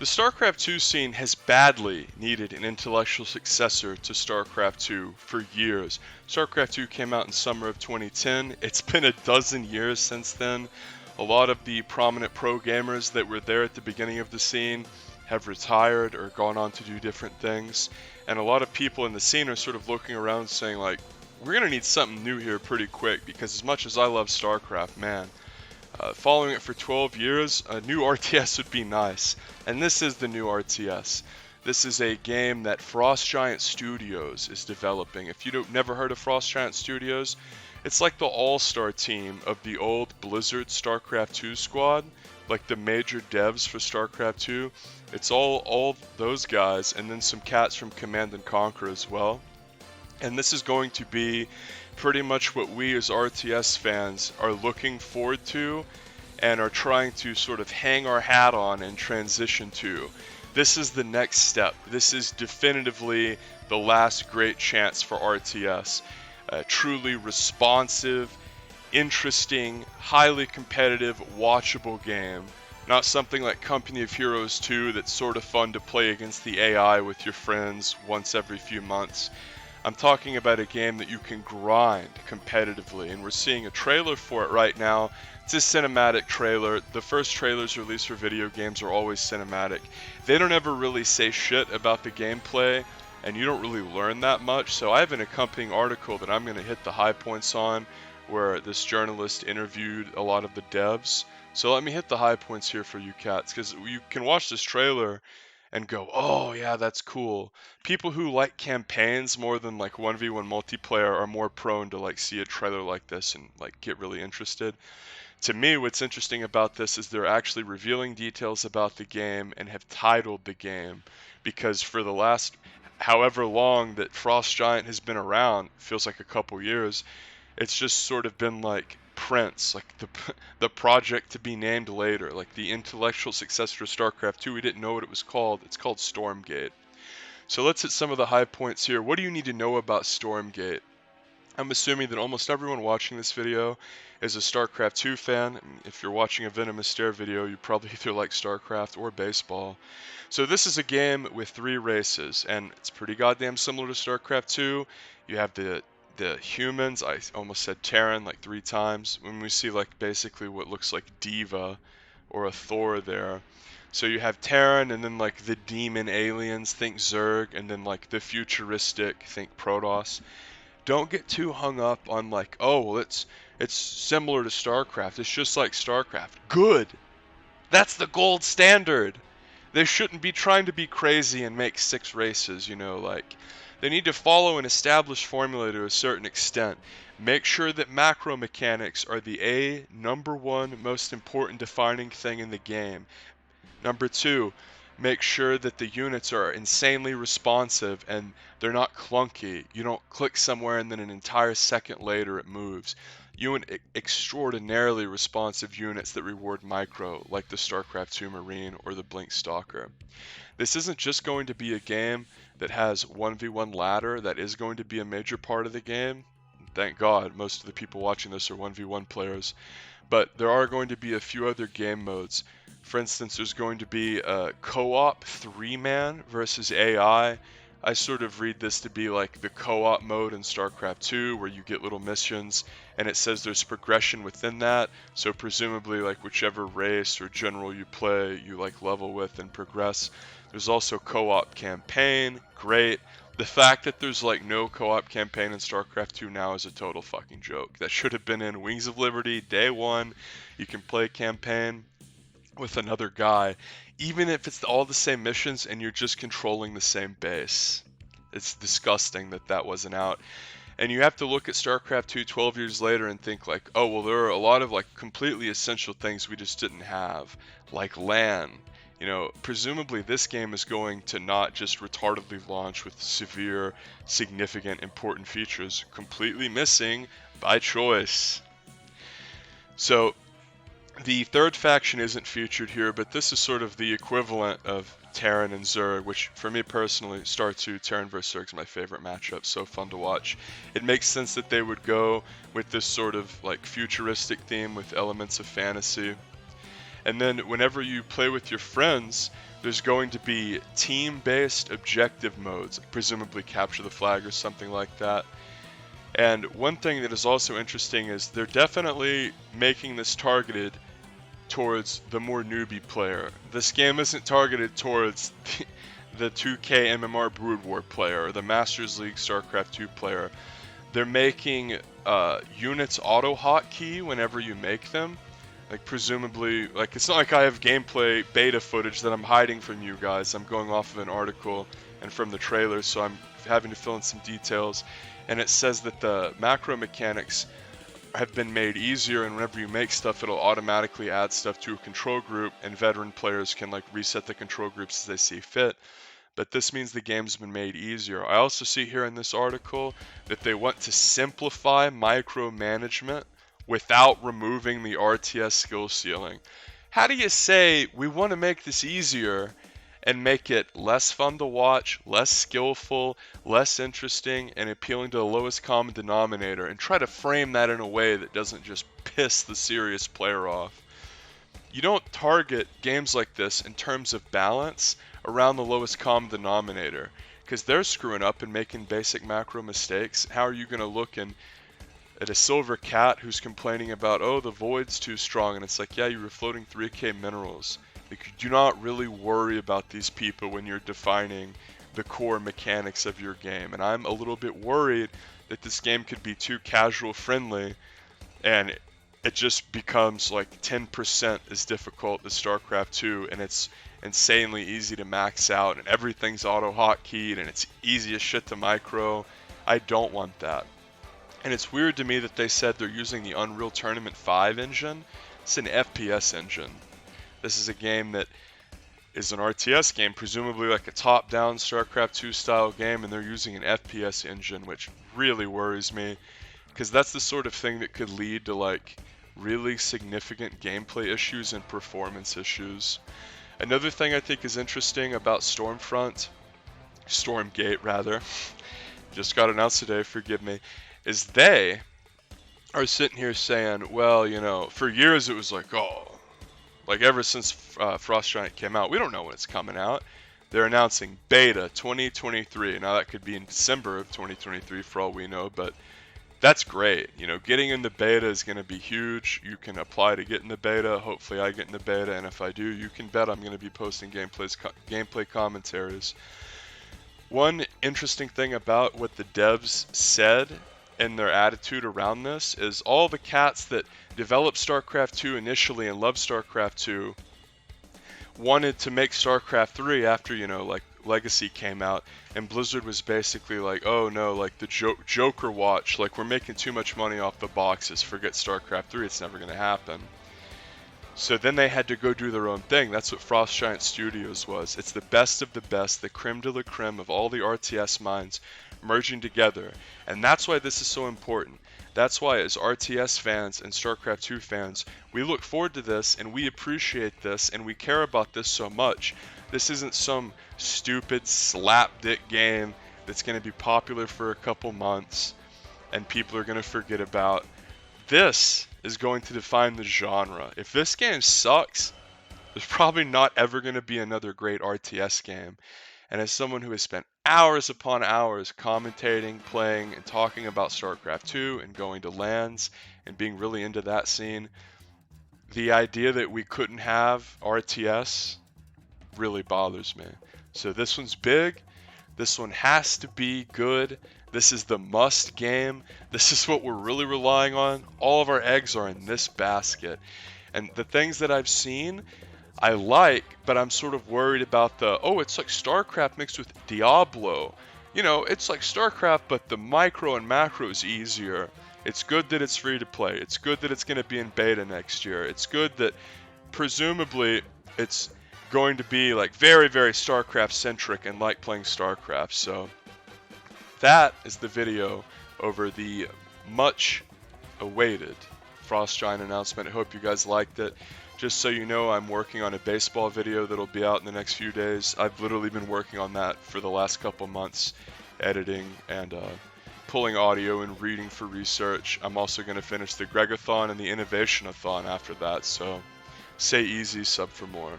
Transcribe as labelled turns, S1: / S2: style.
S1: The StarCraft 2 scene has badly needed an intellectual successor to StarCraft 2 for years. StarCraft 2 came out in summer of 2010. It's been a dozen years since then. A lot of the prominent pro gamers that were there at the beginning of the scene have retired or gone on to do different things. And a lot of people in the scene are sort of looking around saying like, we're going to need something new here pretty quick, because as much as I love StarCraft, man, following it for 12 years, a new RTS would be nice. And this is the new RTS. This is a game that Frost Giant Studios is developing. If you've never heard of Frost Giant Studios, it's like the all-star team of the old Blizzard StarCraft 2 squad, like the major devs for StarCraft 2. It's all those guys, and then some cats from Command & Conquer as well. And this is going to be pretty much what we as RTS fans are looking forward to and are trying to sort of hang our hat on and transition to. This is the next step. This is definitively the last great chance for RTS. A truly responsive, interesting, highly competitive, watchable game. Not something like Company of Heroes 2 that's sort of fun to play against the AI with your friends once every few months. I'm talking about a game that you can grind competitively, and we're seeing a trailer for it right now. It's a cinematic trailer. The first trailers released for video games are always cinematic. They don't ever really say shit about the gameplay, and you don't really learn that much. So I have an accompanying article that I'm going to hit the high points on, where this journalist interviewed a lot of the devs. So let me hit the high points here for you cats, because you can watch this trailer and go, oh yeah, that's cool. People who like campaigns more than like 1v1 multiplayer are more prone to like see a trailer like this and like get really interested. To me, what's interesting about this is they're actually revealing details about the game and have titled the game, because for the last however long that Frost Giant has been around, feels like a couple years, it's just sort of been like Prince, like the project to be named later, like the intellectual successor to StarCraft 2. We didn't know what it was called. It's called Stormgate. So let's hit some of the high points here. What do you need to know about Stormgate? I'm assuming that almost everyone watching this video is a StarCraft 2 fan. If you're watching a VenomousStare video, you probably either like StarCraft or baseball. So this is a game with 3 races, and it's pretty goddamn similar to StarCraft 2. You have the humans. I almost said Terran like 3 times. When we see like basically what looks like Diva or a Thor there. So you have Terran, and then like the demon aliens, think Zerg, and then like the futuristic, think Protoss. Don't get too hung up on like, oh, well, it's similar to StarCraft. It's just like StarCraft. Good. That's the gold standard. They shouldn't be trying to be crazy and make 6 races, you know, like they need to follow an established formula to a certain extent. Make sure that macro mechanics are the number 1 most important defining thing in the game. Number 2, make sure that the units are insanely responsive and they're not clunky. You don't click somewhere and then an entire second later it moves. You want extraordinarily responsive units that reward micro, like the StarCraft 2 Marine or the Blink Stalker. This isn't just going to be a game that has 1v1 ladder. That is going to be a major part of the game. Thank God most of the people watching this are 1v1 players. But there are going to be a few other game modes. For instance, there's going to be a co-op 3-man versus AI. I sort of read this to be like the co-op mode in StarCraft 2, where you get little missions, and it says there's progression within that. So presumably, like whichever race or general you play, you like level with and progress. There's also co-op campaign. Great. The fact that there's like no co-op campaign in StarCraft 2 now is a total fucking joke. That should have been in Wings of Liberty day 1. You can play campaign with another guy, even if it's all the same missions and you're just controlling the same base. It's disgusting that that wasn't out. And you have to look at StarCraft 2 12 years later and think like, oh, well, there are a lot of like completely essential things we just didn't have, like LAN. You know, presumably this game is going to not just retardedly launch with severe, significant, important features completely missing by choice. So the third faction isn't featured here, but this is sort of the equivalent of Terran and Zerg, which for me personally, Star 2, Terran vs. Zerg is my favorite matchup, so fun to watch. It makes sense that they would go with this sort of like futuristic theme with elements of fantasy. And then whenever you play with your friends, there's going to be team-based objective modes, like presumably capture the flag or something like that. And one thing that is also interesting is they're definitely making this targeted towards the more newbie player. This game isn't targeted towards the 2K MMR Brood War player or the Masters League StarCraft 2 player. They're making units auto hotkey whenever you make them. Like presumably, like it's not like I have gameplay beta footage that I'm hiding from you guys. I'm going off of an article and from the trailer, so I'm having to fill in some details. And it says that the macro mechanics have been made easier, and whenever you make stuff, it'll automatically add stuff to a control group, and veteran players can like reset the control groups as they see fit. But this means the game's been made easier. I also see here in this article that they want to simplify micromanagement without removing the RTS skill ceiling. How do you say we want to make this easier and make it less fun to watch, less skillful, less interesting, and appealing to the lowest common denominator, and try to frame that in a way that doesn't just piss the serious player off? You don't target games like this in terms of balance around the lowest common denominator, because they're screwing up and making basic macro mistakes. How are you going to look at a silver cat who's complaining about, oh, the void's too strong, and it's like, yeah, you were floating 3k minerals. Like, you do not really worry about these people when you're defining the core mechanics of your game. And I'm a little bit worried that this game could be too casual friendly, and it just becomes like 10% as difficult as StarCraft 2, and it's insanely easy to max out, and everything's auto hotkeyed, and it's easy as shit to micro. I don't want that. And it's weird to me that they said they're using the Unreal Tournament 5 engine. It's an FPS engine. This is a game that is an RTS game, presumably like a top-down StarCraft 2 style game, and they're using an FPS engine, which really worries me, because that's the sort of thing that could lead to like really significant gameplay issues and performance issues. Another thing I think is interesting about Stormgate rather, just got announced today, forgive me, is they are sitting here saying, well, you know, for years it was like, oh, like ever since Frost Giant came out, we don't know when it's coming out. They're announcing beta 2023. Now that could be in December of 2023 for all we know, but that's great. You know, getting in the beta is going to be huge. You can apply to get in the beta. Hopefully I get in the beta, and if I do, you can bet I'm going to be posting gameplay commentaries. One interesting thing about what the devs said and their attitude around this is all the cats that developed StarCraft 2 initially and loved StarCraft 2 wanted to make StarCraft 3 after, you know, like Legacy came out, and Blizzard was basically like, oh no, like the Joker watch, like we're making too much money off the boxes, forget StarCraft 3, it's never going to happen. So then they had to go do their own thing. That's what Frost Giant Studios was. It's the best of the best, the creme de la creme of all the RTS minds merging together. And that's why this is so important. That's why as RTS fans and StarCraft 2 fans, we look forward to this and we appreciate this and we care about this so much. This isn't some stupid slapdick game that's going to be popular for a couple months and people are going to forget about. This is going to define the genre. If this game sucks, there's probably not ever going to be another great RTS game. And as someone who has spent hours upon hours commentating, playing, and talking about StarCraft 2 and going to LANs and being really into that scene, the idea that we couldn't have RTS really bothers me. So this one's big. This one has to be good. This is the must game. This is what we're really relying on. All of our eggs are in this basket. And the things that I've seen, I like, but I'm sort of worried about it's like StarCraft mixed with Diablo. You know, it's like StarCraft, but the micro and macro is easier. It's good that it's free to play. It's good that it's going to be in beta next year. It's good that presumably it's going to be like very, very StarCraft centric and like playing StarCraft. So that is the video over the much awaited Frost Giant announcement. I hope you guys liked it. Just so you know, I'm working on a baseball video that'll be out in the next few days. I've literally been working on that for the last couple months, editing and pulling audio and reading for research. I'm also going to finish the Gregathon and the Innovationathon after that, so Stay easy, sub for more.